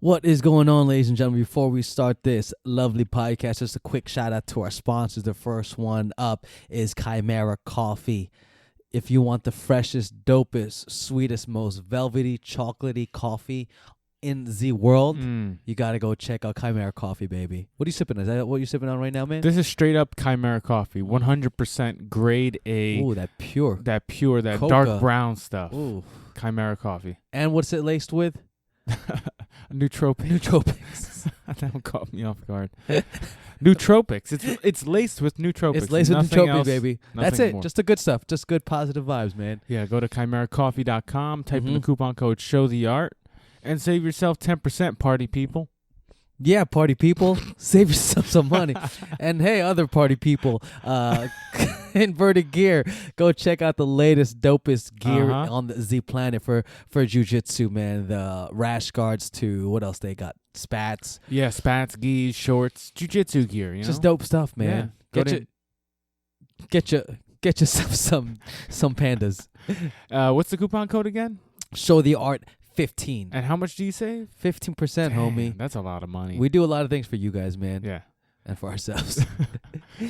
What is going on, ladies and gentlemen? Before we start this lovely podcast, just a quick shout out to our sponsors. The first one up is Chimera Coffee. If you want the freshest, dopest, sweetest, most velvety, chocolatey coffee in the world, you got to go check out Chimera Coffee, baby. What are you sipping on? Is that what you're sipping on right now, man? This is straight up Chimera Coffee. 100% grade A. Ooh, that pure. That Coca. dark brown stuff. Ooh. Chimera Coffee. And what's it laced with? Nootropics. Nootropics. That caught me off guard. Nootropics. It's laced with nootropics. It's laced with Nothing nootropics, else, baby. That's it. more. Just the good stuff. Just good positive vibes, man. Yeah, go to chimeracoffee.com, type in the coupon code SHOWTHEART, and save yourself 10%, party people. Yeah, party people, save yourself some money. And hey, other party people, Inverted Gear, go check out the latest, dopest gear on the Z planet for jiu-jitsu, man. The rash guards to, what else they got? Spats. Yeah, spats, gis, shorts, jiu-jitsu gear, you know? Just dope stuff, man. Yeah. Get yourself some pandas. What's the coupon code again? Show the art 15. And how much do you save? 15%, homie. That's a lot of money. We do a lot of things for you guys, man. Yeah. And for ourselves.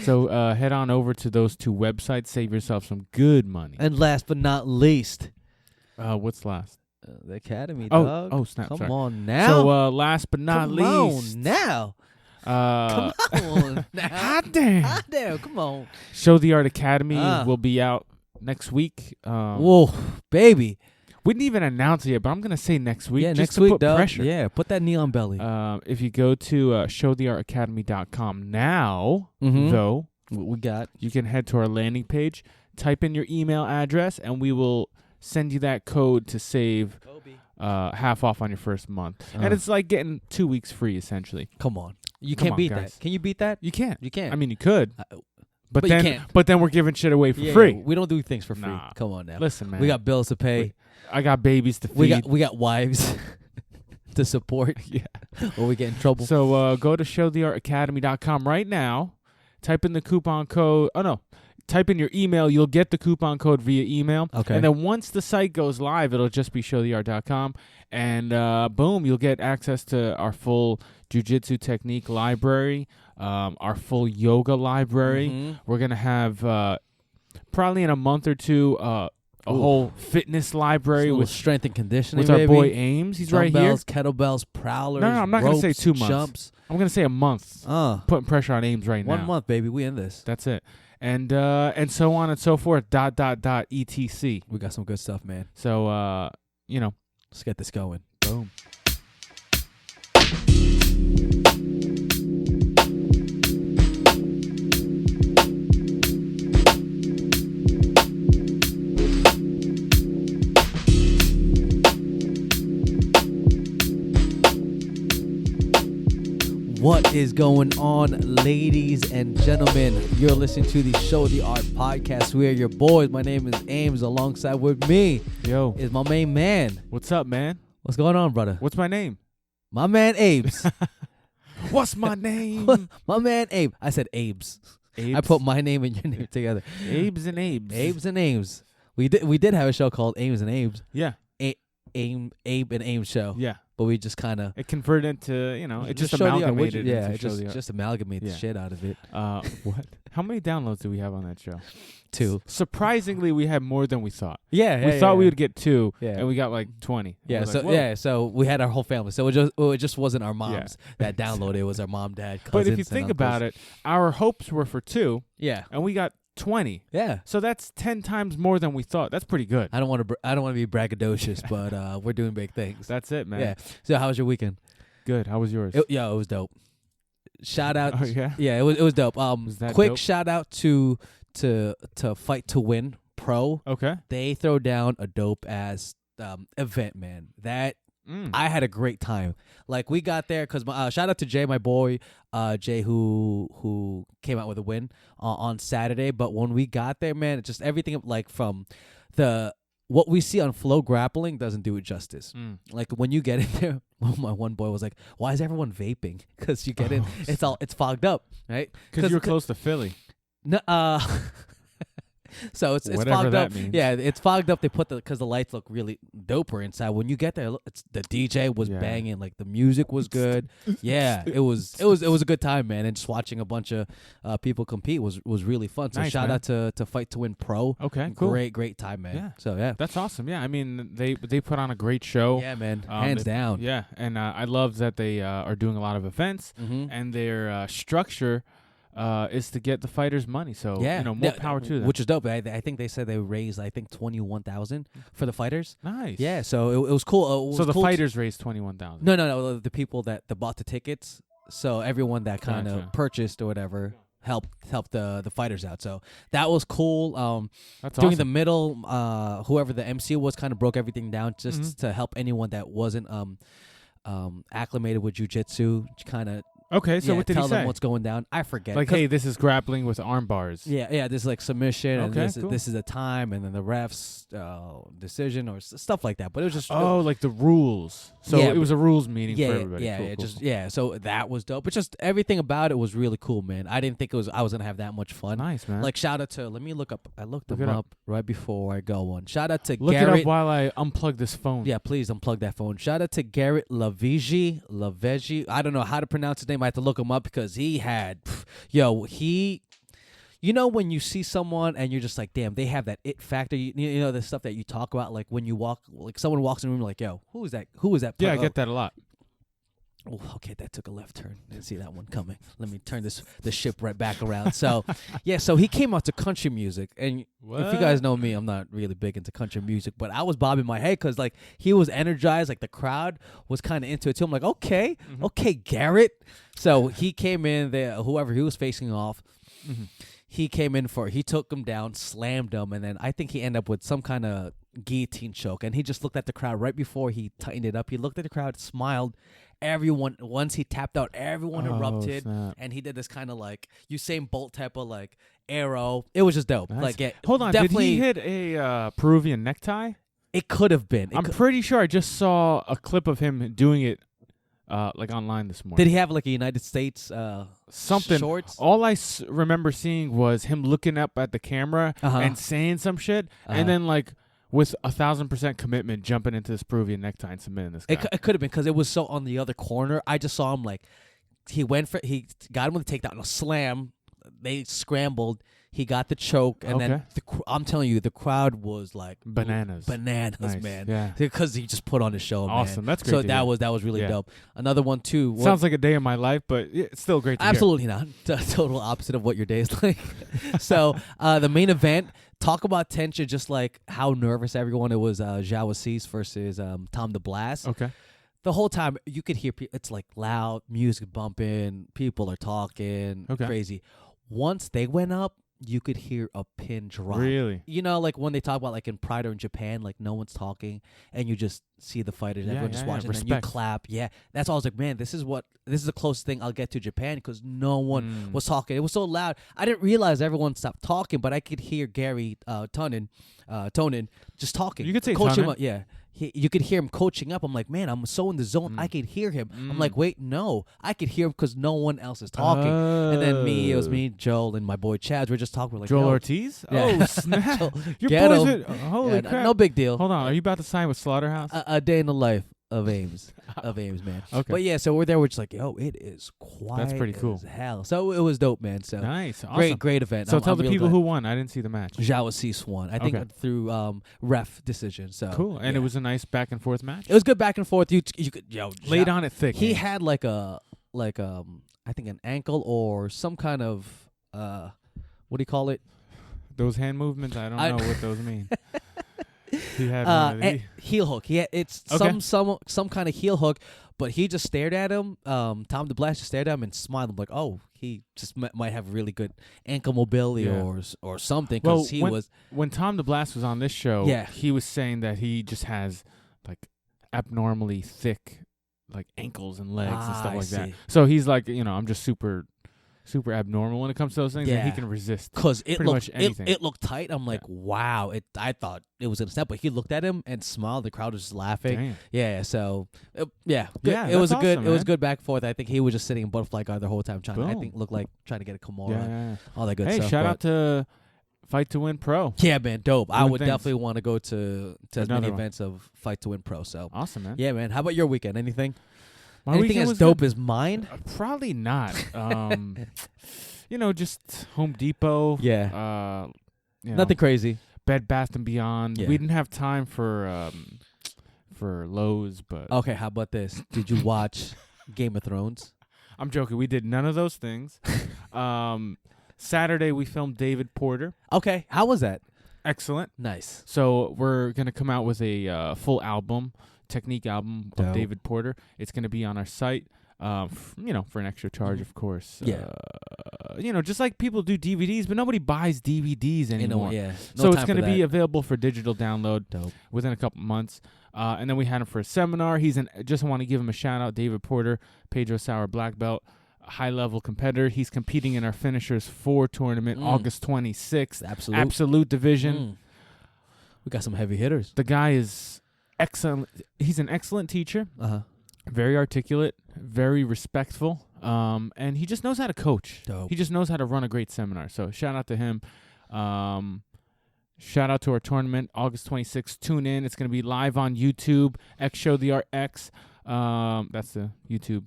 So head on over to those two websites. Save yourself some good money. And last but not least. What's last? The Academy, dog. Oh, snap. Come sorry. on now. So last but not least. Come on now. Come on now. Hot damn. Hot damn. Come on. Show the Art Academy will be out next week. Whoa, baby. We didn't even announce it yet, but I'm going to say next week. Yeah, just next to week, put dog. pressure. Yeah, put that knee on belly. If you go to showtheartacademy.com now, though, what we got, you can head to our landing page, type in your email address, and we will send you that code to save half off on your first month. And it's like getting 2 weeks free, essentially. Come on. You can't beat guys. that. Can you beat that? You can't. You can't. I mean, you could. But you then, can't. But then we're giving shit away for Yeah, free. we don't do things for free. Nah. Come on now. Listen, man. We got bills to pay. I got babies to feed. We got wives to support. Yeah. Or we get in trouble. So go to showtheartacademy.com right now. Type in the coupon code. Oh, no. Type in your email. You'll get the coupon code via email. Okay. And then once the site goes live, it'll just be showtheart.com. And boom, you'll get access to our full jiu-jitsu technique library, our full yoga library. We're going to have probably in a month or two a whole fitness library with strength and conditioning, with our baby. boy Ames. He's right here. Kettlebells, prowlers. No, I'm not going to say 2 months. Jumps. I'm going to say a month. Putting pressure on Ames right now. 1 month, baby. We in this. That's it. And so on and so forth. ... etc. We got some good stuff, man. So let's get this going. Boom. What is going on, ladies and gentlemen? You're listening to the Show the Art podcast. We are your boys. My name is Ames. Alongside with me is my main man. What's up, man? What's going on, brother? What's my name? My man Abe's. What's my name? My man Abe. I said Abe's. Abe's? I put my name and your name together. Abe's and Abe's. Abe's and Ames. We did have a show called Ames and Abe's. Yeah. Abe and Ames show. Yeah. But we just kind of... It converted into, it just show amalgamated. Yeah, into it just amalgamated the shit out of it. What? How many downloads do we have on that show? 2. Surprisingly, we had more than we thought. Yeah, we thought we would get 2, and we got like 20. Yeah, so we had our whole family. So it just wasn't our moms that downloaded. It was our mom, dad, cousins. But if you think about it, our hopes were for 2. Yeah, and we got 20. Yeah, so that's 10 times more than we thought. That's pretty good. I don't want to be braggadocious, but we're doing big things. That's it, man. Yeah. So how was your weekend? Good. How was yours? It was dope. Shout out. Oh yeah. Yeah, it was dope. Was that quick dope? shout out to Fight to Win Pro. Okay. They throw down a dope ass event, man. That I had a great time. Like we got there because shout out to Jay, my boy, Jay, who came out with a win on Saturday. But when we got there, man, it's just everything like from what we see on Flow Grappling doesn't do it justice. Like when you get in there, my one boy was like, "Why is everyone vaping?" Because you get in, it's fogged up, right? Because you're close to Philly. No, So it's Whatever fogged that up. means. Yeah, it's fogged up. They put because the lights look really doper inside. When you get there, the DJ was banging, like the music was good. Yeah, it was a good time, man. And just watching a bunch of people compete was really fun. So Nice, shout man. out to Fight to Win Pro. Okay, cool. Great time, man. Yeah. So yeah, That's awesome. Yeah, I mean they put on a great show. yeah, man, hands down. Yeah, and I love that they are doing a lot of events, and their structure is to get the fighters money. So more power to them. Which is dope. I think they said they raised 21,000 for the fighters. Nice. Yeah, so it was cool. So the fighters raised 21,000. No, the people that bought the tickets. So everyone that kind of purchased or whatever helped the fighters out. So that was cool. That's during awesome. the middle, whoever the MC was kind of broke everything down just to help anyone that wasn't acclimated with jiu-jitsu, kind of. Okay, so what did he tell them say? what's going down. I forget. Like, hey, this is grappling with arm bars. Yeah, this is like submission, and Okay, this cool. is a time, and then the ref's decision or stuff like that. But it was just like the rules. So it was a rules meeting for everybody. Cool. So that was dope. But just everything about it was really cool, man. I didn't think I was gonna have that much fun. Nice, man. Like shout out to I looked them up right before I go on. Shout out to Look Garrett. it up while I unplug this phone. Yeah, please unplug that phone. Shout out to Garrett Laveji. I don't know how to pronounce his name. I had to look him up because he had, when you see someone and you're just like, damn, they have that it factor. You know the stuff that you talk about, like when you walk, like someone walks in the room, like, yo, who is that? Who is that? Yeah, I get that a lot. Oh, okay, that took a left turn. Didn't see that one coming. Let me turn the ship right back around. So, so he came out to country music, and if you guys know me, I'm not really big into country music, but I was bobbing my head because like he was energized, like the crowd was kind of into it too. I'm like, okay, Garrett. So he came in there, whoever he was facing off. He came in he took him down, slammed him, and then I think he ended up with some kind of guillotine choke. And he just looked at the crowd right before he tightened it up. He looked at the crowd, smiled. Everyone, once he tapped out, everyone erupted, snap. And he did this kind of like Usain Bolt type of like arrow. It was just dope. Nice. Like, hold on, did he hit a Peruvian necktie? It could have been. I'm pretty sure I just saw a clip of him doing it. Like online this morning. Did he have like a United States something shorts? All I remember seeing was him looking up at the camera and saying some shit, and then like with 1,000% commitment jumping into this Peruvian necktie and submitting this guy. It could have been because it was so on the other corner. I just saw him like he got him with a takedown, a slam. They scrambled. He got the choke, and then I'm telling you, the crowd was like bananas, nice. Man. Yeah, because he just put on a show. Awesome, man. that's great. So that was really dope. Another one too. Sounds like a day in my life, but it's still great. To Absolutely not. Total opposite of what your day is like. So the main event. Talk about tension, just like how nervous everyone. It was João Assis versus Tom DeBlas. Okay. The whole time you could hear it's like loud music bumping, people are talking, crazy. Once they went up, you could hear a pin drop. Really? You know, like when they talk about like in Pride or in Japan, like no one's talking and you just see the fighters, everyone just watching, and you clap. Yeah, that's all. I was like, man, this is the closest thing I'll get to Japan because no one was talking. It was so loud. I didn't realize everyone stopped talking, but I could hear Gary Tonin just talking. You could say coaching Tonin. up, yeah. You could hear him coaching up. I'm like, man, I'm so in the zone. I could hear him. I'm like, wait, no. I could hear him because no one else is talking. And then it was me, Joel, and my boy Chaz. We're just talking. We're like, Joel Ortiz? Yeah. Oh, snap. Your Get boys him. holy crap. No big deal. Hold on. Are you about to sign with Slaughterhouse? A day in the life of Ames. Man. Okay. But yeah, so we're there. We're just like, yo, it is quiet. That's pretty cool. As hell. So it was dope, man. So nice. Awesome. Great event. So tell I'm the real people glad. who won. I didn't see the match. João Assis won. I think through ref decision. So cool. And it was a nice back and forth match. It was good back and forth. You could laid on it thick. He had like I think an ankle or some kind of what do you call it? Those hand movements. I don't know what those mean. He had heel hook. Yeah, it's some kind of heel hook. But he just stared at him. Tom DeBlas just stared at him and smiled. I'm like, oh, he just might have really good ankle mobility or something. Because when Tom DeBlas was on this show, he was saying that he just has like abnormally thick like ankles and legs and stuff like that. So he's like, I'm just super abnormal when it comes to those things, and he can resist because much anything. It looked tight. I'm like, wow. I thought it was gonna snap, but he looked at him and smiled. The crowd was just laughing. Damn. Yeah. So it was awesome, it was good back and forth. I think he was just sitting in butterfly guard the whole time, trying. Boom. I think looked like trying to get a Kimura. Yeah. All that good hey, stuff. shout out to Fight to Win Pro. Yeah, man, dope. I would things. definitely want to go to as many Another one. events of Fight to Win Pro. So Awesome, man. yeah, man. How about your weekend? Anything? My Anything weekend as was dope good. as mine? Probably not. Just Home Depot. Yeah. You Nothing know, crazy. Bed Bath and Beyond. Yeah. We didn't have time for Lowe's, but Okay, how about this? Did you watch Game of Thrones? I'm joking. We did none of those things. Saturday we filmed David Porter. Okay, how was that? Excellent. Nice. So we're gonna come out with a full album, technique album of Dope. David Porter. It's gonna be on our site. For an extra charge, of course. Yeah. Just like people do DVDs, but nobody buys DVDs anymore. Yeah. So it's going to be available for digital download dope. within a couple months. And then we had him for a seminar. Just want to give him a shout out, David Porter, Pedro Sauer black belt, high level competitor. He's competing in our Finishers 4 tournament, August 26th. Absolute division. We got some heavy hitters. The guy is excellent. He's an excellent teacher. Very articulate, very respectful, and he just knows how to coach. Dope. He just knows how to run a great seminar. So shout out to him. Shout out to our tournament, August 26th. Tune in. It's going to be live on YouTube, X Show the Art X. That's the YouTube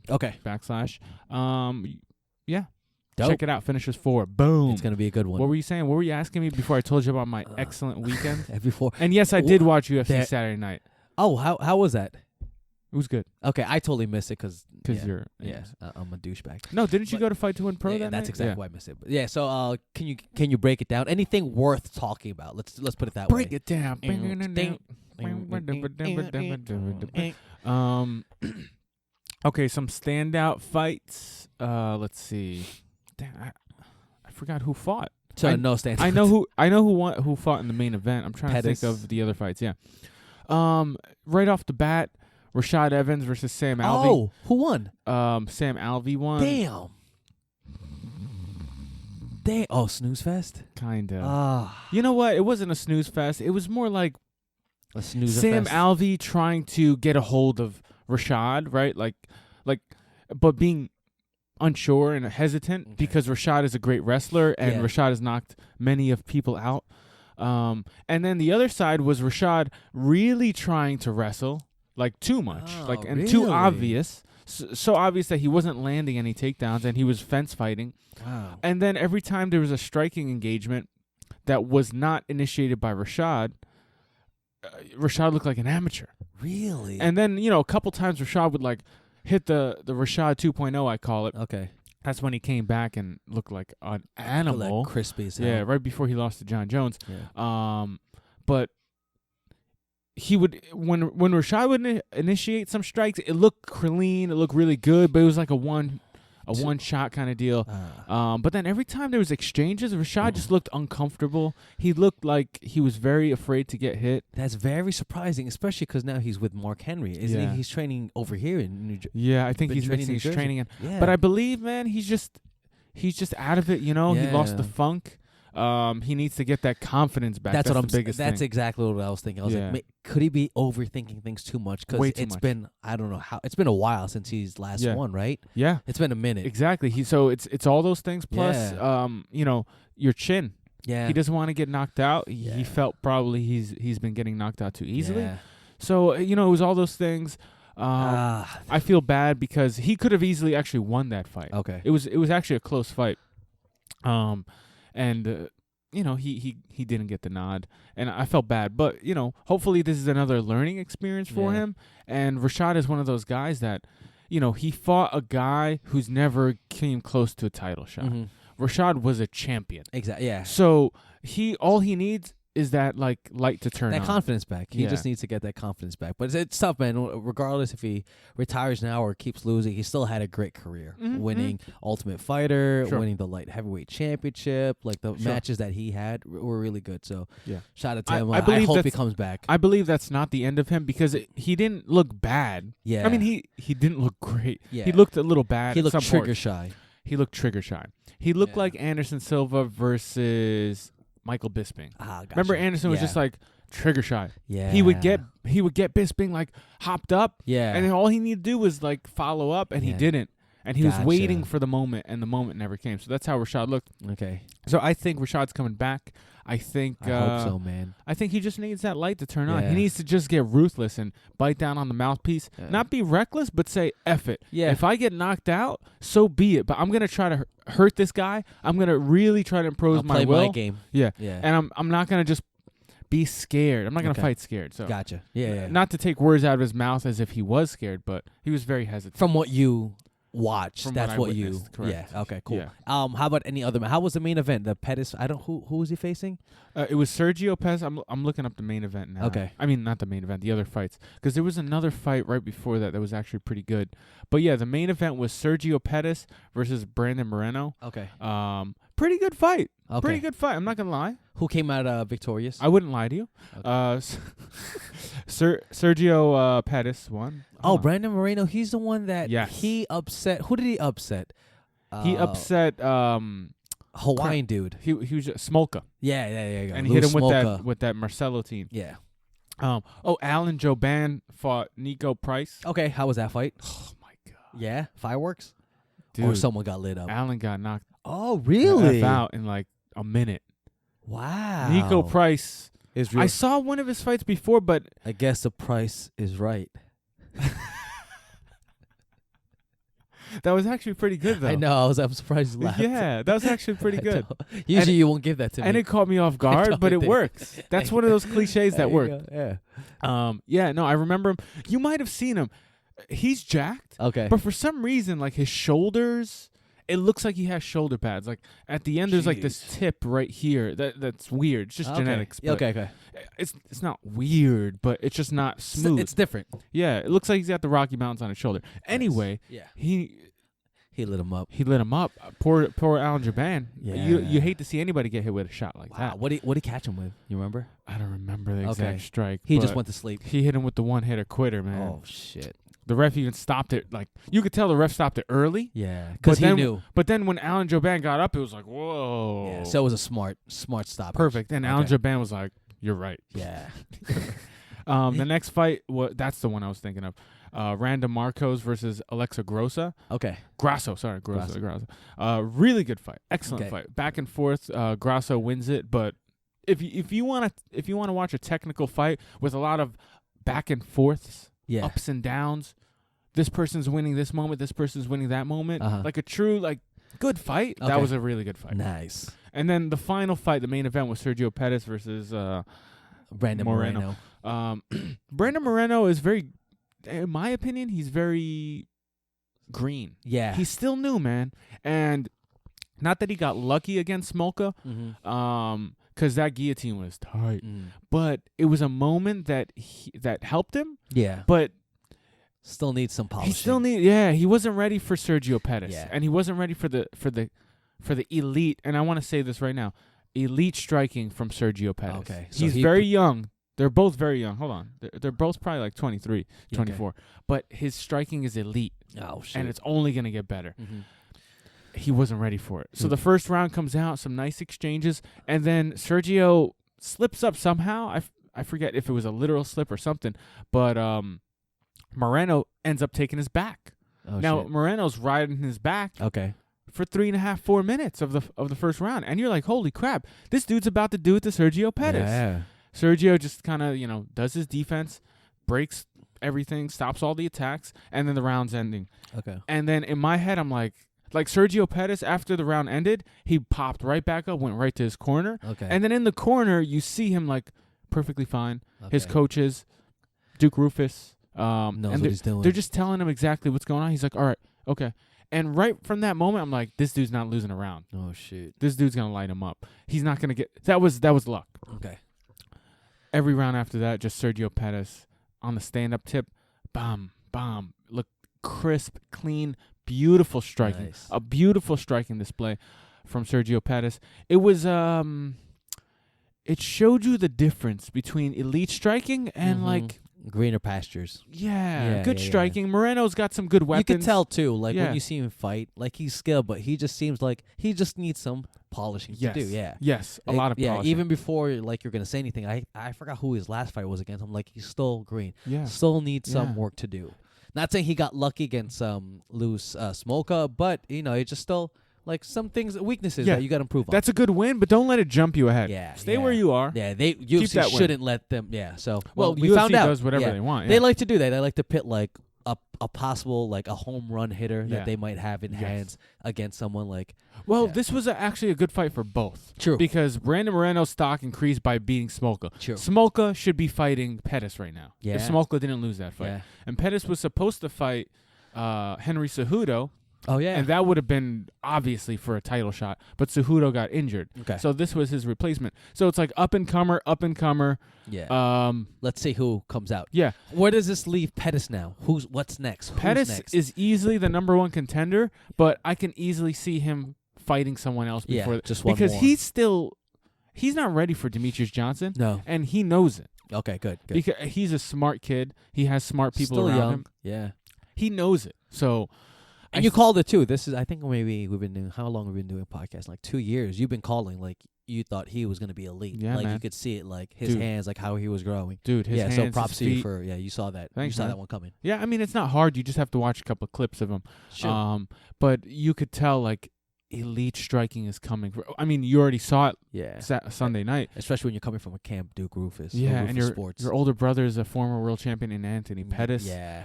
/. Yeah. Dope. Check it out. Finishers 4. Boom. It's going to be a good one. What were you saying? What were you asking me before I told you about my excellent weekend? Before. And yes, I did watch UFC Saturday night. Oh, how was that? It was good. Okay, I totally missed it because you're I'm a douchebag. No, didn't you go to Fight to Win Pro? That's night? exactly why I missed it. But yeah, so can you break it down? Anything worth talking about? Let's put it that way. Break it down. Okay, some standout fights. Let's see. Damn, I forgot who fought. So no standout. I know who fought in the main event. I'm trying Pettis. to think of the other fights. Yeah. Right off the bat, Rashad Evans versus Sam Alvey. Oh, who won? Sam Alvey won. Damn. Oh, snooze fest? Kinda. You know what? It wasn't a snooze fest. It was more like a snooze Sam fest. Alvey trying to get a hold of Rashad, right? But being unsure and hesitant because Rashad is a great wrestler and Rashad has knocked many of people out. And then the other side was Rashad really trying to wrestle, like too much, too obvious. So obvious that he wasn't landing any takedowns and he was fence fighting. Wow. And then every time there was a striking engagement that was not initiated by Rashad, Rashad looked like an amateur. Really? And then, a couple times Rashad would hit the Rashad 2.0, I call it. Okay. That's when he came back and looked like an animal. Like crispy as hell. Yeah, right before he lost to John Jones. Yeah. But he would when Rashad would initiate some strikes, it looked clean, it looked really good, but it was like a one shot kind of deal. But then every time there was exchanges, Rashad just looked uncomfortable. He looked like he was very afraid to get hit. That's very surprising, especially because now he's with Mark Henry. Isn't he? He's training over here in New Jersey. Yeah, I think he's mixing his training in. Yeah. But I believe, man, he's just out of it. He lost the funk. He needs to get that confidence back. That's what I'm saying. That's exactly what I was thinking. I was like, could he be overthinking things too much? Because it's been, I don't know how, it's been a while since he's last won, right? Yeah, it's been a minute. Exactly. So it's all those things plus, your chin. Yeah, he doesn't want to get knocked out. He felt probably he's been getting knocked out too easily. Yeah. So it was all those things. I feel bad because he could have easily actually won that fight. Okay, it was actually a close fight. And he didn't get the nod, and I felt bad. But hopefully this is another learning experience for him. And Rashad is one of those guys that, he fought a guy who's never came close to a title shot. Mm-hmm. Rashad was a champion. Exactly. Yeah. So all he needs is that light to turn on. That confidence back. He just needs to get that confidence back. But it's tough, man. Regardless if he retires now or keeps losing, he still had a great career. Winning Ultimate Fighter, winning the light heavyweight championship. Like the matches that he had were really good. So shout out to him. I hope he comes back. I believe that's not the end of him because he didn't look bad. Yeah. I mean, he didn't look great. Yeah. He looked a little bad. He looked trigger shy. He looked trigger shy. He looked like Anderson Silva versus Michael Bisping. Gotcha. Remember, Anderson was just like trigger shy. Yeah, he would get Bisping like hopped up. Yeah, and then all he needed to do was like follow up, and he didn't. and he was waiting for the moment, and the moment never came. So that's how Rashad looked. Okay. So I think Rashad's coming back. I hope so, man. I think he just needs that light to turn on. Yeah. He needs to just get ruthless and bite down on the mouthpiece. Yeah. Not be reckless, but say, F it. Yeah. If I get knocked out, so be it. But I'm going to try to hurt this guy. I'm going to really try to impose my will. My game. Yeah. Yeah. And I'm not going to just be scared. I'm not going to fight scared. So Gotcha. Yeah. Not to take words out of his mouth as if he was scared, but he was very hesitant. From what you watched, From that's what what I you. witnessed, correct. Yeah. Okay. Cool. Yeah. How about any other? How was the main event? The Pettis. Who was he facing? It was Sergio Pettis. I'm looking up the main event now. Okay. I mean, not the main event, the other fights. Because there was another fight right before that was actually pretty good. But yeah, the main event was Sergio Pettis versus Brandon Moreno. Okay. Pretty good fight. Okay. Pretty good fight. I'm not going to lie. Who came out victorious? I wouldn't lie to you. Okay. Sergio Pettis won. Brandon Moreno. He's the one that he upset. Who did he upset? He upset Hawaiian dude. He was Smolka. Yeah. And he hit him with that Marcelo team. Yeah. Alan Joban fought Nico Price. Okay, how was that fight? Oh my god. Yeah, fireworks. Dude, or someone got lit up. Alan got knocked. Oh, really? Out in like a minute. Wow. Nico Price is real. I saw one of his fights before, but I guess the price is right. That was actually pretty good, though. I know. I'm surprised you laughed. Yeah, that was actually pretty good. Usually you won't give that to me. And it caught me off guard, but it works. That's one of those cliches that work. Yeah. I remember him. You might have seen him. He's jacked. Okay. But for some reason, like his shoulders, it looks like he has shoulder pads. Like at the end, there's like this tip right here. That's weird. It's just genetics. Okay. It's not weird, but it's just not smooth. It's different. Yeah, it looks like he's got the Rocky Mountains on his shoulder. Anyway, he lit him up. He lit him up. Poor Alan Jaban. Yeah. You hate to see anybody get hit with a shot like that. What did he catch him with? You remember? I don't remember the exact strike. He just went to sleep. He hit him with the one-hitter quitter, man. Oh, shit. The ref even stopped it. Like, you could tell the ref stopped it early. Yeah, because he knew. But then when Alan Joban got up, it was like, whoa. Yeah, so it was a smart stop. Perfect. And Alan Joban was like, you're right. Yeah. The next fight, that's the one I was thinking of. Randa Marcos versus Alexa Grosso. Okay. Grasso. Really good fight. Excellent fight. Back and forth. Grasso wins it. But if you want to watch a technical fight with a lot of back and forths, ups and downs, this person's winning this moment, this person's winning that moment, like a true good fight. That was a really good fight. Nice. And then the final fight, the main event, was Sergio Pettis versus Brandon Moreno. Brandon Moreno is very, in my opinion, he's very green. Yeah. He's still new, man. And not that he got lucky against Smolka, because that guillotine was tight. But it was a moment that helped him. Yeah. But still needs some polishing. He wasn't ready for Sergio Pettis. Yeah. And he wasn't ready for the elite, and I want to say this right now, elite striking from Sergio Pettis. Okay. So he's very young. They're both very young. Hold on. They're both probably like 23, 24. Okay. But his striking is elite. Oh, shit. And it's only going to get better. He wasn't ready for it. So the first round comes out, some nice exchanges, and then Sergio slips up somehow. I forget if it was a literal slip or something, but Moreno ends up taking his back. Oh, now, shit. Moreno's riding his back. Okay. For 3.5, 4 minutes of the first round. And you're like, holy crap, this dude's about to do it to Sergio Pettis. Yeah. Sergio just kind of, does his defense, breaks everything, stops all the attacks, and then the round's ending. Okay. And then in my head, I'm like Sergio Pettis, after the round ended, he popped right back up, went right to his corner. Okay. And then in the corner, you see him perfectly fine. Okay. His coaches, Duke Rufus, knows what he's doing. They're just telling him exactly what's going on. He's like, all right, okay. And right from that moment, I'm like, this dude's not losing a round. Oh, shit. This dude's going to light him up. He's not going to get... That was luck. Okay. Every round after that, just Sergio Pettis on the stand-up tip. Bam, bam. Look crisp, clean, beautiful striking. Nice. A beautiful striking display from Sergio Pettis. It was... It showed you the difference between elite striking and greener pastures. Yeah, good striking. Yeah. Moreno's got some good weapons. You can tell too, when you see him fight, he's skilled, but he just seems like he just needs some polishing to do. Yeah. Yes, a lot of polishing. Yeah, even before you're gonna say anything, I forgot who his last fight was against. I'm like, he's still green. Yeah. Still needs some work to do. Not saying he got lucky against loose Smolka, but it's just still like some things, weaknesses that you got to improve on. That's a good win, but don't let it jump you ahead. Yeah, Stay where you are. Yeah, UFC shouldn't let them. Yeah, so well we UFC found out. does whatever they want. Yeah. They like to do that. They like to pit like a possible like a home run hitter that they might have in hands against someone like. Well, this was actually a good fight for both. True. Because Brandon Moreno's stock increased by beating Smolka. True. Smolka should be fighting Pettis right now. Yeah. If Smolka didn't lose that fight. Yeah. And Pettis was supposed to fight Henry Cejudo. Oh, yeah. And that would have been obviously for a title shot. But Cejudo got injured. Okay. So this was his replacement. So it's like up and comer. Yeah. Let's see who comes out. Yeah. Where does this leave Pettis now? What's next? Pettis Who's next? is easily the number one contender, but I can easily see him fighting someone else before just one because more. he's not ready for Demetrius Johnson. No. And he knows it. Okay, good. Because he's a smart kid. He has smart people Still around young. him. Yeah. He knows it. So and you called it too. This is I think maybe we've been doing how long have we been doing podcasts? Like 2 years. You've been calling like you thought he was gonna be elite. Yeah, like man. you could see it like his hands, like how he was growing. Dude, his hands, so props his to you feet. for you saw that. Thanks, you saw man. that one coming. Yeah, I mean it's not hard. You just have to watch a couple of clips of him. Sure. But you could tell like elite striking is coming. I mean, you already saw it Sunday night. Especially when you're coming from a camp Duke Rufus. Yeah, Rufus and your Sports. older brother is a former world champion in Anthony Pettis. Yeah.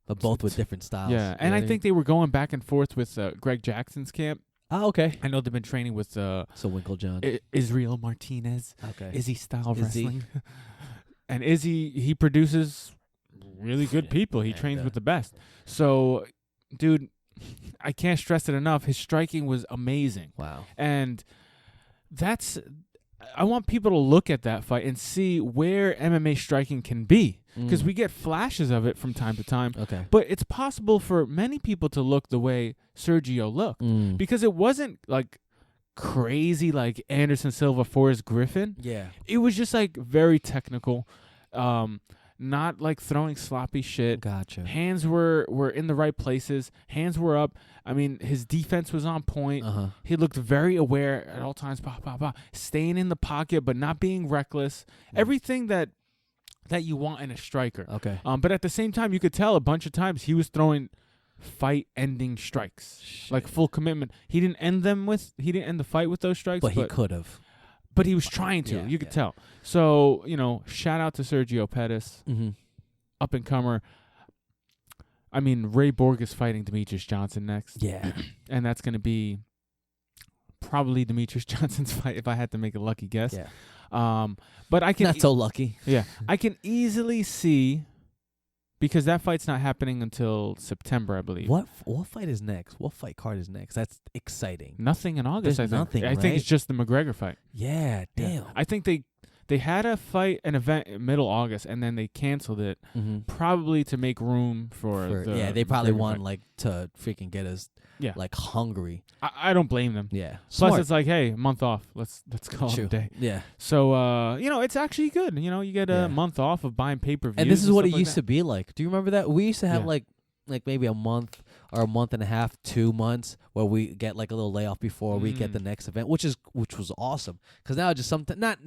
But both with different styles. Yeah, and I think they were going back and forth with Greg Jackson's camp. Oh, okay. I know they've been training with so Winklejohn. Israel Martinez. Okay. Izzy style wrestling. And Izzy, he produces really good people. He trains with the best. So, dude, I can't stress it enough. His striking was amazing. Wow. And I want people to look at that fight and see where MMA striking can be. Because we get flashes of it from time to time. Okay. But it's possible for many people to look the way Sergio looked. Because it wasn't like crazy like Anderson Silva, Forrest Griffin. Yeah. It was just like very technical. Not like throwing sloppy shit. Gotcha. Hands were in the right places. Hands were up. I mean, his defense was on point. He looked very aware at all times. Staying in the pocket, but not being reckless. Everything that you want in a striker. Okay. But at the same time, you could tell a bunch of times he was throwing fight-ending strikes. Shit. Like full commitment. He didn't end the fight with those strikes. But he could have. But he was trying to. You could tell. So, shout out to Sergio Pettis. Up and comer. I mean, Ray Borg is fighting Demetrius Johnson next. Yeah. And that's going to be probably Demetrius Johnson's fight if I had to make a lucky guess. Yeah. But I can not so lucky. Yeah. I can easily see, because that fight's not happening until September, I believe. What fight is next? What fight card is next? That's exciting. Nothing in August, There's I think. nothing, I think it's just the McGregor fight. Yeah, damn. Yeah. I think they had an event in middle August, and then they canceled it, probably to make room for the they probably McGregor want fight. like to freaking get us like hungry. I don't blame them. Yeah. Plus, Smart. it's like, hey, a month off. Let's call it a day. Yeah. So, it's actually good. You get a month off of buying pay-per-views. And this is what it stuff like used that. to be like. Do you remember that? We used to have like maybe a month or a month and a half, 2 months where we get like a little layoff before we get the next event, which was awesome. Because now just something not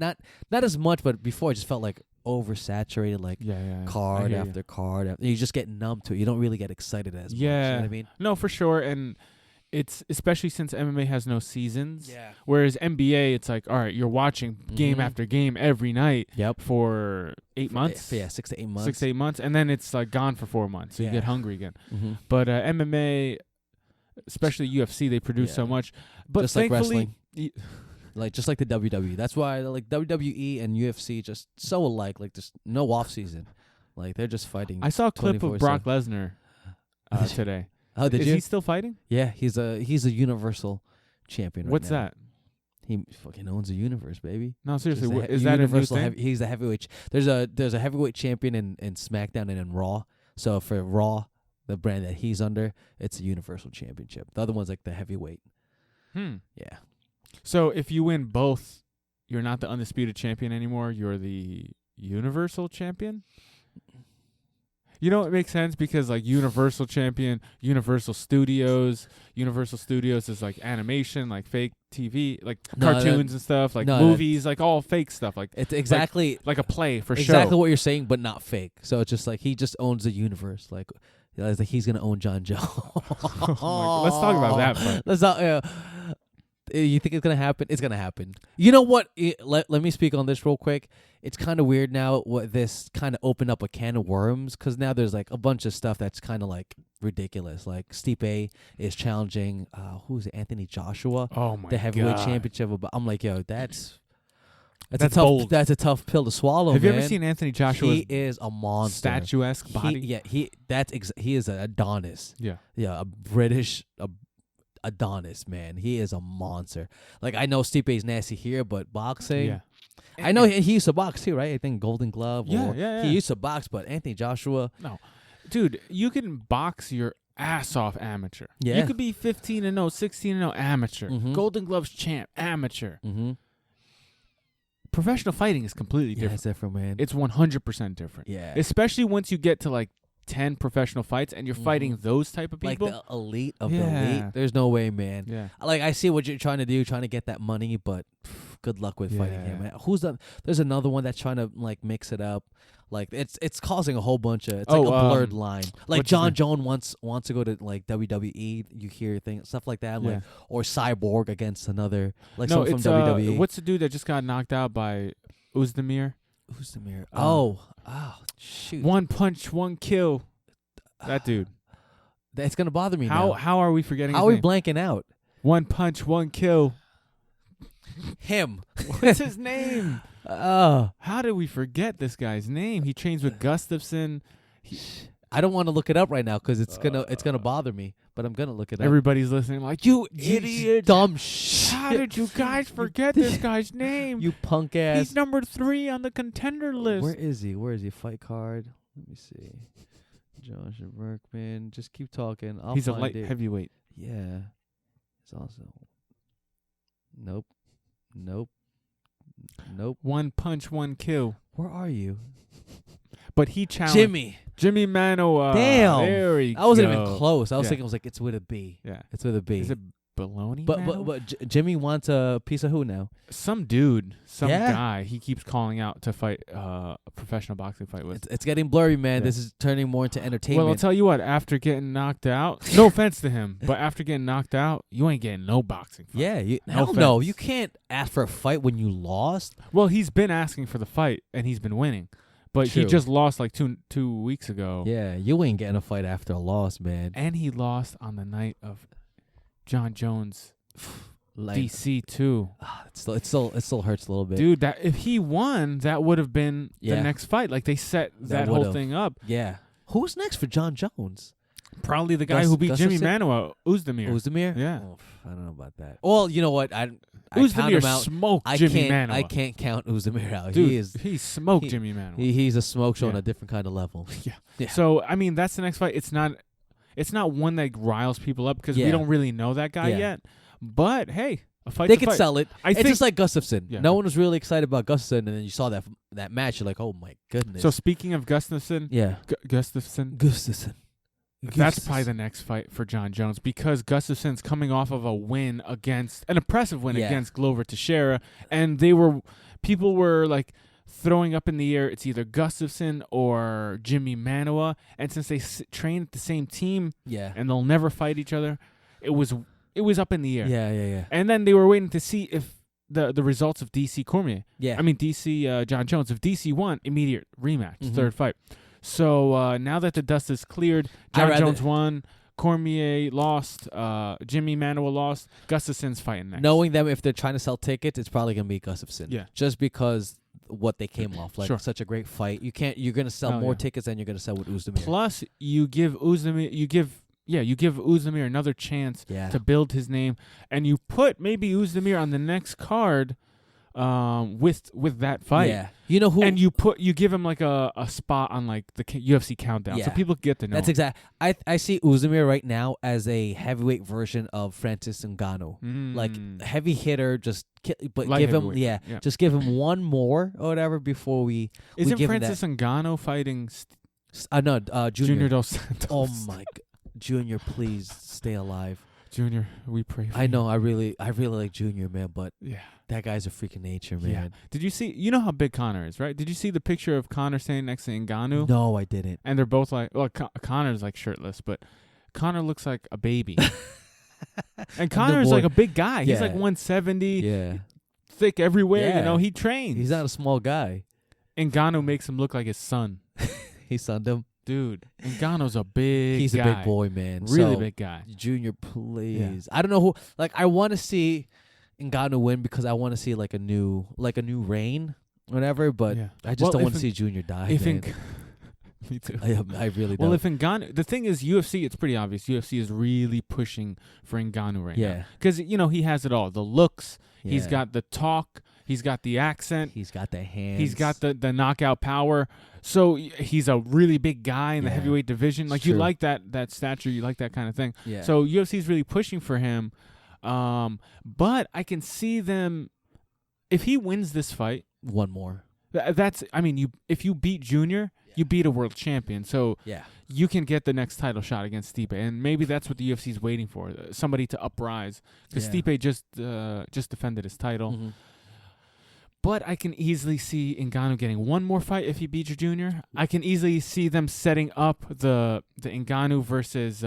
as much, but before it just felt like oversaturated, like card after card. You just get numb to it. You don't really get excited as much. You know what I mean? No, for sure. And it's especially since MMA has no seasons. Yeah. Whereas NBA, it's like, all right, you're watching game after game every night. Yep. For 8 months. Yeah, 6 to 8 months. 6 to 8 months, and then it's like gone for 4 months. So you get hungry again. But MMA, especially UFC, they produce so much. But just like thankfully, wrestling. Just like the WWE. That's why like WWE and UFC just so alike. Like there's no off season. Like they're just fighting. I saw a clip of Brock Lesnar today. Oh, did you? Is he still fighting? Yeah, he's a Universal champion. What's now. that? He fucking owns the universe, baby. No, seriously, Is that a new Universal thing? he's the heavyweight. There's a heavyweight champion in SmackDown and in Raw. So for Raw, the brand that he's under, it's a Universal Championship. The other one's like the heavyweight. Yeah. So if you win both, you're not the undisputed champion anymore. You're the Universal champion. You know, it makes sense because like Universal champion, Universal Studios is like animation, like fake TV, like cartoons and stuff, like movies, like all fake stuff. Like it's exactly like a play for exactly what you're saying, but not fake. So it's just like he just owns the universe. Like he's gonna own John Joe. Let's talk about that part. Let's not. You think it's gonna happen? It's gonna happen. You know what? Let me speak on this real quick. It's kind of weird now. What this kind of opened up a can of worms because now there's like a bunch of stuff that's kind of like ridiculous. Like Stipe is challenging who's it? Anthony Joshua. Oh my the heavyweight God. championship. I'm like, yo, that's bold. That's a tough pill to swallow. Have you man. ever seen Anthony Joshua's He is a monster. statuesque body? He is an Adonis. Yeah. Yeah, a British Adonis, man. He is a monster. Like I know Stipe's nasty here, but boxing. Yeah. I know he used to box too, right? I think Golden Glove. Yeah. He used to box, but Anthony Joshua. No, dude, you can box your ass off amateur. Yeah. You could be 15-0, 16-0 amateur. Mhm. Golden Gloves champ amateur. Mm-hmm. Professional fighting is completely Yeah, different. it's different, man. It's 100% different. Yeah. Especially once you get to like 10 professional fights and you're fighting those type of like people. the elite of the Yeah. elite. There's no way, man. Yeah. Like I see what you're trying to do, trying to get that money, but good luck with fighting him, Yeah. man. There's another one that's trying to like mix it up. Like it's causing a whole bunch of it's like a blurred line. Like what's his John name? Jones wants to go to like WWE. You hear things stuff like that, like or Cyborg against another like No, someone it's from WWE. what's the dude that just got knocked out by Uzdemir? Who's the mirror? Oh, shoot! One punch, one kill. That dude. It's gonna bother me How now. how are we forgetting How his are we name? blanking out? One punch, one kill. Him. What's his name? Oh, How did we forget this guy's name? He trains with Gustafson. I don't want to look it up right now because it's gonna bother me. But I'm gonna look it up. Everybody's listening like, you idiot. Dumb shit. How did you guys forget this guy's name? You punk ass. He's number 3 on the contender list. Where is he? Where is he? Fight card. Let me see. Josh Berkman. Just keep talking. He's a find light it. heavyweight. Yeah. It's also. Nope. One punch, one kill. Where are you? But he challenged Jimmy Manoa. Damn. There we I wasn't go. even close. I was Yeah. thinking, it's with a B. Yeah. It's with a B. Is it Baloney? But Manoa? Jimmy wants a piece of who now? Some dude, some Yeah. guy, he keeps calling out to fight a professional boxing fight with. It's getting blurry, man. Yeah. This is turning more into entertainment. Well, I'll tell you what, after getting knocked out, no offense to him, but after getting knocked out, you ain't getting no boxing fight. Yeah, No hell no. offense. You can't ask for a fight when you lost. Well, he's been asking for the fight, and he's been winning. But he True. just lost like two weeks ago. Yeah, you ain't getting a fight after a loss, man. And he lost on the night of John Jones Like, DC 2. it still hurts a little bit. Dude, that if he won, that would have been the Yeah. next fight. Like they set that would've. whole thing up. Yeah. Who's next for John Jones? Probably the guy Gus- who beat Jimmy Gustafson? Manoa, Uzdemir. Uzdemir? Yeah. Oh, I don't know about that. Well, you know what? I count Uzdemir him out. smoked Jimmy Manoa. I can't count Uzdemir out. Dude, he smoked he- Jimmy Manoa. He's a smoke show on Yeah. a different kind of level. Yeah. So I mean, that's the next fight. It's not one that riles people up because Yeah. we don't really know that guy Yeah. yet. But hey, a fight. They could sell it. I It's think just like Gustafson. Yeah. No one was really excited about Gustafson, and then you saw that match. You're like, oh my goodness. so. Speaking of Gustafson, yeah, Gustafson. Gustafson. That's probably the next fight for John Jones because Gustafson's coming off of a win against an impressive win Yeah. against Glover Teixeira, and people were like throwing up in the air. It's either Gustafson or Jimmy Manoa, and since they train at the same team Yeah. and they'll never fight each other, it was up in the air. Yeah. And then they were waiting to see if the results of DC Cormier. Yeah. I mean DC John Jones. If DC won, immediate rematch, Mhm. third fight. So now that the dust is cleared, John Jones won, Cormier lost, Jimmy Manoa lost, Gustafson's fighting next. knowing them, if they're trying to sell tickets, it's probably gonna be Gustafson. Yeah. Just because what they came off, like Sure. such a great fight. You're gonna sell Oh, more yeah. tickets than you're gonna sell with Uzdemir. Plus, you give Uzdemir another chance Yeah. to build his name, and you put maybe Uzdemir on the next card, with that fight. Yeah. You know who? And you give him like a spot on like the UFC countdown, so Yeah. people get to know. That's him. exact. I see Uzdemir right now as a heavyweight version of Francis Ngannou. Like heavy hitter, but Light give him heavyweight, yeah, yeah. just give him one more or whatever before we Isn't give him Francis Ngannou fighting No, Junior. Dos Santos. Oh my God, Junior, please stay alive. Junior, we pray for I you. know, I really like Junior, man, but Yeah. that guy's a freaking nature, man. Yeah. Did you see? You know how big Conor is, right? Did you see the picture of Conor standing next to Ngannou? No, I didn't. And they're both like, well, Conor's like shirtless, but Conor looks like a baby. And Conor's like a big guy. He's like 170. Yeah. Thick everywhere. Yeah. You know, he trains. He's not a small guy. Ngannou makes him look like his son. He sunned him. Dude, Ngannou's a big He's guy. a big boy, man. Really So, big guy. Junior, please. I don't know who. Like, I want to see Ngannou win because I want to see like a new reign, whatever. But I just don't want to see Junior die. Man. Me too. I really don't. Well, if Ngannou, the thing is, UFC, it's pretty obvious. UFC is really pushing for Ngannou right now. Because, you know, he has it all. The looks, he's got the talk, he's got the accent. He's got the hands. He's got the knockout power. So he's a really big guy in the heavyweight division. Like, you like that stature, you like that kind of thing. Yeah. So UFC is really pushing for him. But I can see them, if he wins this fight. One more. If you beat Junior, you beat a world champion. So you can get the next title shot against Stipe. And maybe that's what the UFC is waiting for, somebody to uprise. Because Stipe just defended his title. Mm-hmm. But I can easily see Ngannou getting one more fight if he beats Junior. I can easily see them setting up the Ngannou versus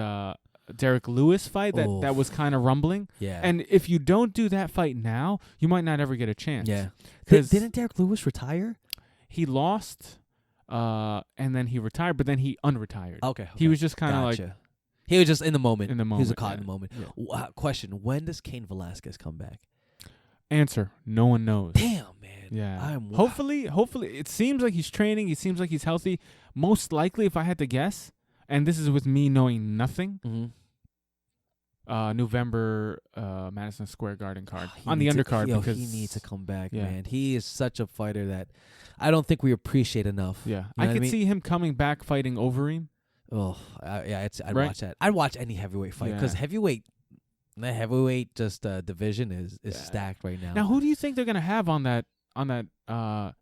Derek Lewis fight that was kind of rumbling. Yeah. And if you don't do that fight now, you might not ever get a chance. Yeah. Didn't Derek Lewis retire? He lost, and then he retired, but then he unretired. Okay. He was just kind of like... He was just in the moment. In the moment. He was caught in the moment. Yeah. Question, when does Cain Velasquez come back? Answer, no one knows. Damn, man. Yeah. Hopefully, it seems like he's training. He seems like he's healthy. Most likely, if I had to guess, and this is with me knowing nothing, November Madison Square Garden card on the undercard. Because he needs to come back, man. He is such a fighter that I don't think we appreciate enough. Yeah. You know I could see him coming back fighting Overeem. Oh, I'd watch that. I'd watch any heavyweight fight because the heavyweight division is stacked right now. Now, who do you think they're gonna have on that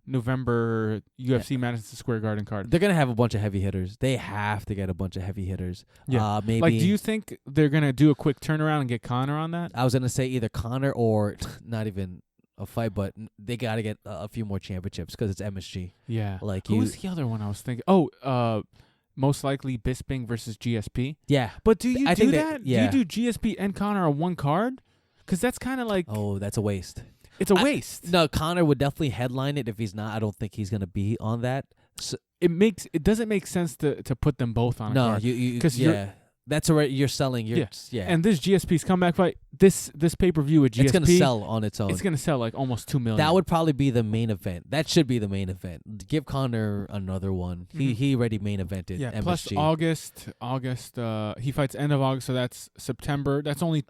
November UFC Madison Square Garden card? They're gonna have a bunch of heavy hitters. They have to get a bunch of heavy hitters. Yeah, maybe. Like, do you think they're gonna do a quick turnaround and get Conor on that? I was gonna say either Conor or not even a fight, but they gotta get a few more championships because it's MSG. Yeah. Like, who was the other one I was thinking? Oh, most likely Bisping versus GSP. Yeah. But do you do that? Do you do GSP and Conor on one card? Because that's kind of like... Oh, that's a waste. It's a waste. No, Conor would definitely headline it. If he's not, I don't think he's going to be on that. So, it doesn't make sense to put them both on a card. No, that's already... You're selling... And this GSP's comeback fight, this pay-per-view with GSP... It's going to sell on its own. It's going to sell like almost 2 million. That would probably be the main event. That should be the main event. Give Conor another one. Mm-hmm. He already main evented MSG. Plus August, he fights end of August, so that's September. That's only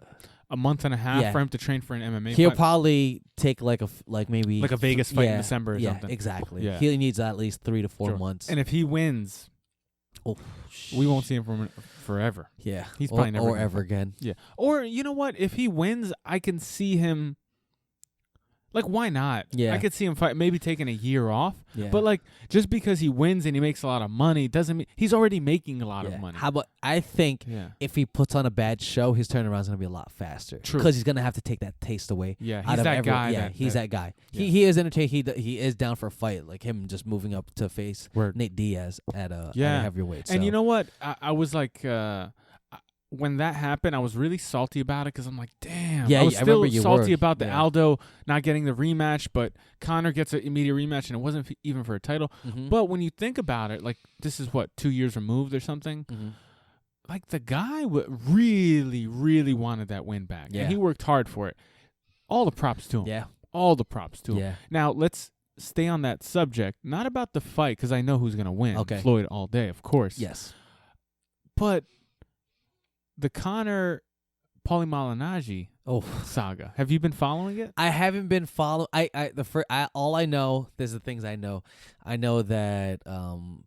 a month and a half for him to train for an MMA He'll fight. probably take maybe... Like a Vegas fight in December or something. Exactly. Yeah. He needs at least 3 to 4 months. And if he wins... we won't see him for forever. Yeah. He's probably never or ever again. Yeah. Or, you know what? If he wins, I can see him... Like, why not? Yeah. I could see him fight, maybe taking a year off. Yeah. But, like, just because he wins and he makes a lot of money doesn't mean... He's already making a lot of money. How about... I think if he puts on a bad show, his turnaround's going to be a lot faster. True. Because he's going to have to take that taste away. Yeah, he's that guy. Yeah, he's that guy. Yeah. He is entertaining. He is down for a fight. Like him just moving up to face Nate Diaz at a heavyweight. And you know what? I was like... when that happened, I was really salty about it because I'm like, damn. Yeah, I was still salty were. about the Aldo not getting the rematch, but Conor gets an immediate rematch, and it wasn't even for a title. Mm-hmm. But when you think about it, like, this is, 2 years removed or something? Mm-hmm. Like, the guy really, really wanted that win back. Yeah. And he worked hard for it. All the props to him. Yeah. All the props to him. Yeah. Now, let's stay on that subject. Not about the fight, because I know who's going to win. Okay. Floyd all day, of course. Yes. But... the Conor Paulie Malignaggi saga. Have you been following it? I haven't been following. All I know. There's the things I know. I know that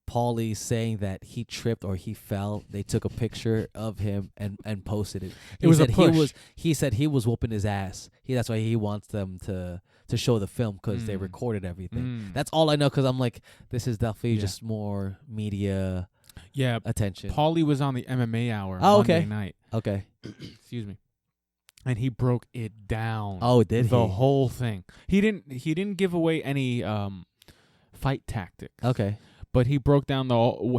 Paulie's saying that he tripped or he fell. They took a picture of him and posted it. He said he was whooping his ass. That's why he wants them to show the film because they recorded everything. That's all I know because I'm like, this is definitely just more media. Yeah. attention. Paulie was on the MMA Hour okay. Monday night. Okay. Excuse me. And he broke it down. Oh, did he? The whole thing. He didn't give away any fight tactics. Okay. But he broke down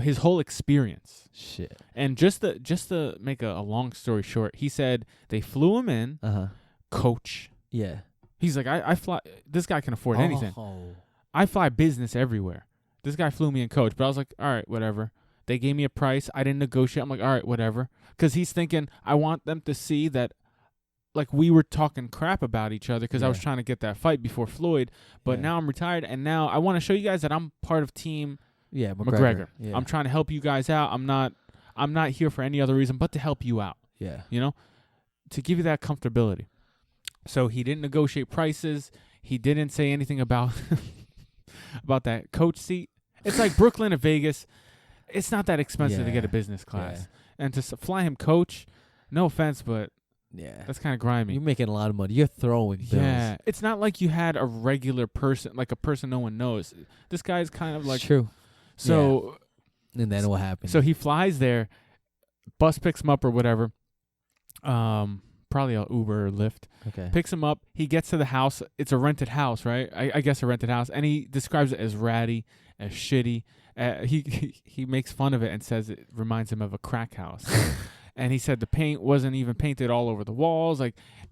his whole experience. Shit. And just to make a long story short, he said they flew him in, coach. Yeah. He's like, I fly. This guy can afford anything. Oh. I fly business everywhere. This guy flew me in coach, but I was like, all right, whatever. They gave me a price. I didn't negotiate. I'm like, all right, whatever. Because he's thinking, I want them to see that, like, we were talking crap about each other because I was trying to get that fight before Floyd. But now I'm retired, and now I want to show you guys that I'm part of team McGregor. Yeah. I'm trying to help you guys out. I'm not here for any other reason but to help you out. Yeah. You know, to give you that comfortability. So he didn't negotiate prices. He didn't say anything about about that coach seat. It's like Brooklyn to Vegas. It's not that expensive to get a business class. Yeah. And to fly him coach, no offense, but that's kind of grimy. You're making a lot of money. You're throwing bills. Yeah. It's not like you had a regular person, like a person no one knows. This guy's kind of like... It's true. So... Yeah. And then what happens? So he flies there, bus picks him up or whatever. Probably a Uber or Lyft. Okay. Picks him up. He gets to the house. It's a rented house, right? I guess a rented house. And he describes it as ratty, as shitty. He makes fun of it and says it reminds him of a crack house. And he said the paint wasn't even painted all over the walls.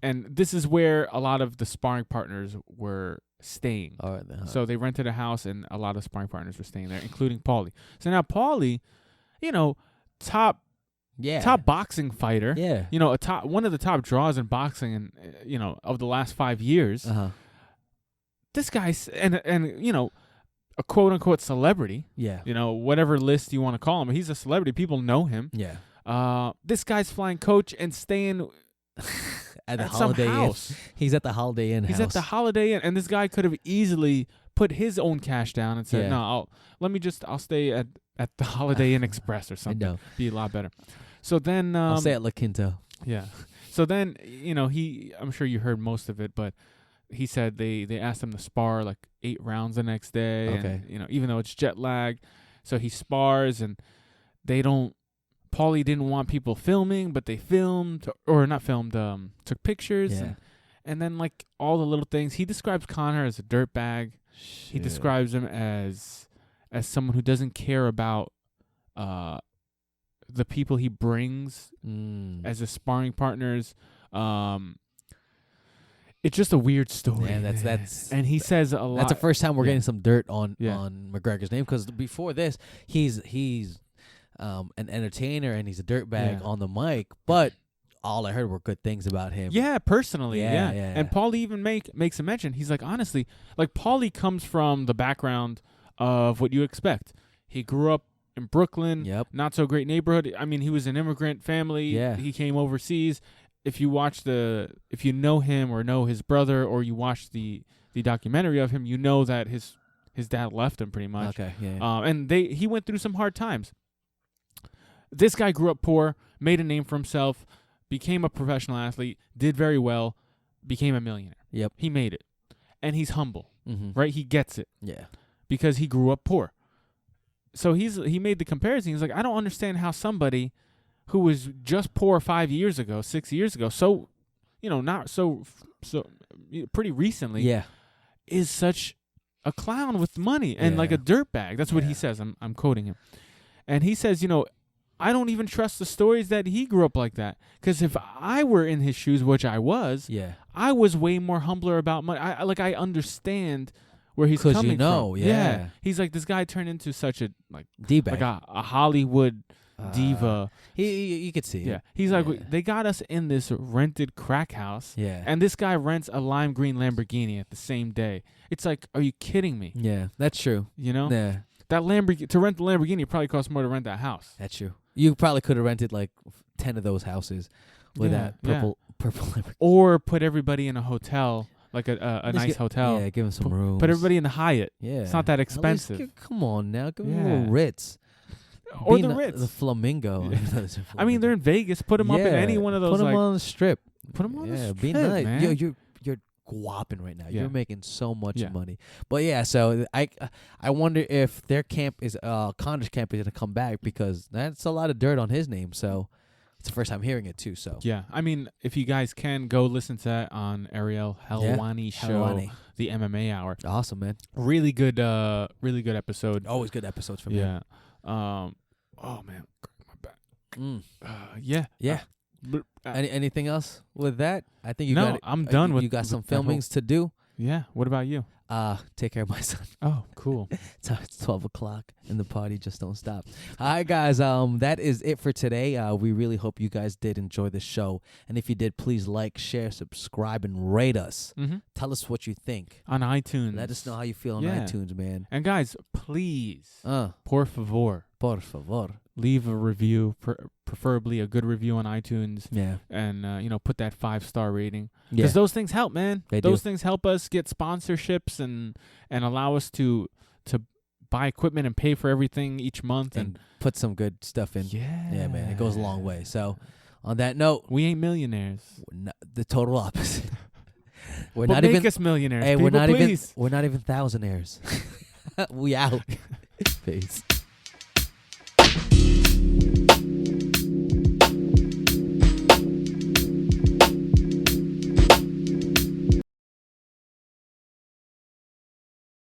And this is where a lot of the sparring partners were staying. All right, then. So they rented a house, and a lot of sparring partners were staying there, including Paulie. So now Paulie, you know, top boxing fighter. Yeah. You know, one of the top draws in boxing, and you know, of the last 5 years. This guy's and you know, a quote unquote celebrity. Yeah. You know, whatever list you want to call him, he's a celebrity. People know him. Yeah. This guy's flying coach and staying at the some Holiday house. Inn. He's at the Holiday Inn. He's at the Holiday Inn, and this guy could have easily put his own cash down and said, "No, I'll stay at the Holiday Inn Express or something. I know. Be a lot better." So then I'll stay at La Quinta. Yeah. So then, you know, I'm sure you heard most of it, but he said they asked him to spar like 8 rounds the next day. Okay. And, you know, even though it's jet lag, so he spars, and Paulie didn't want people filming, but they filmed, or not filmed, took pictures. Yeah. And then, like, all the little things. He describes Conor as a dirtbag. He describes him as someone who doesn't care about the people he brings as his sparring partners. It's just a weird story. Yeah, that's and he says a lot. That's the first time we're getting some dirt on McGregor's name, because before this, he's an entertainer and he's a dirtbag on the mic, but all I heard were good things about him. Yeah, personally, yeah. And yeah. Paulie even makes a mention. He's like, honestly, like, Paulie comes from the background of what you expect. He grew up in Brooklyn, not so great neighborhood. I mean, he was an immigrant family. Yeah. He came overseas. If you know him or know his brother, or you watch the documentary of him, you know that his dad left him pretty much. Okay, yeah. And he went through some hard times. This guy grew up poor, made a name for himself, became a professional athlete, did very well, became a millionaire. Yep. He made it. And he's humble, Mm-hmm. right? He gets it. Yeah. Because he grew up poor. So he made the comparison. He's like, I don't understand how somebody who was just poor 5 years ago, 6 years ago, so, you know, not so pretty recently, is such a clown with money and like a dirtbag. That's what he says. I'm quoting him. And he says, you know, I don't even trust the stories that he grew up like that. Because if I were in his shoes, which I was, I was way more humbler about money. I understand where he's coming from. Yeah. He's like, this guy turned into such a D-bag. like a Hollywood diva. You could see. Yeah. He's like, they got us in this rented crack house. Yeah. And this guy rents a lime green Lamborghini at the same day. It's like, are you kidding me? Yeah, that's true. You know? Yeah. That Lamborghini, to rent the Lamborghini probably costs more to rent that house. That's true. You probably could have rented like 10 of those houses with that purple Lamborghini. Or put everybody in a hotel, like a nice hotel. Yeah, give them some rooms. Put everybody in the Hyatt. Yeah. It's not that expensive. Come on now. Give them a little Ritz. Or the Ritz. The Flamingo. Yeah. I mean, they're in Vegas. Put them up in any one of those. Put them on the strip. Put them on the strip, be nice. man. You're guapping right now. Yeah. You're making so much Yeah. money. But yeah, so I wonder if their camp is Connor's camp is gonna come back, because that's a lot of dirt on his name. So it's the first time hearing it too. So Yeah, I mean, if you guys can go listen to that on Ariel Helwani show, Helwani. the MMA Hour. Awesome, man. Really good episode. Always good episodes from him. Yeah. Oh man, my back. Yeah. Yeah. Anything else with that? I think you No, got it. I'm done with You got some that whole- filmings to do. Yeah. What about you? Take care of my son. Oh, cool. It's 12 o'clock and the party just don't stop. All right, guys. That is it for today. We really hope you guys did enjoy the show. And if you did, please like, share, subscribe, and rate us. Mm-hmm. Tell us what you think. On iTunes. Let us know how you feel on Yeah. iTunes, man. And guys, please, por favor, favor. leave a review, preferably a good review on iTunes. Yeah. And, put that 5-star rating. Yeah. Because those things help, man. They Those do. things help us get sponsorships and allow us to buy equipment and pay for everything each month. And put some good stuff in. Yeah. Yeah, man. It goes a long way. So, on that note, We ain't millionaires. the total opposite. We're But not make even. us millionaires. Hey, People, we're not please. even thousandaires. We out. Peace.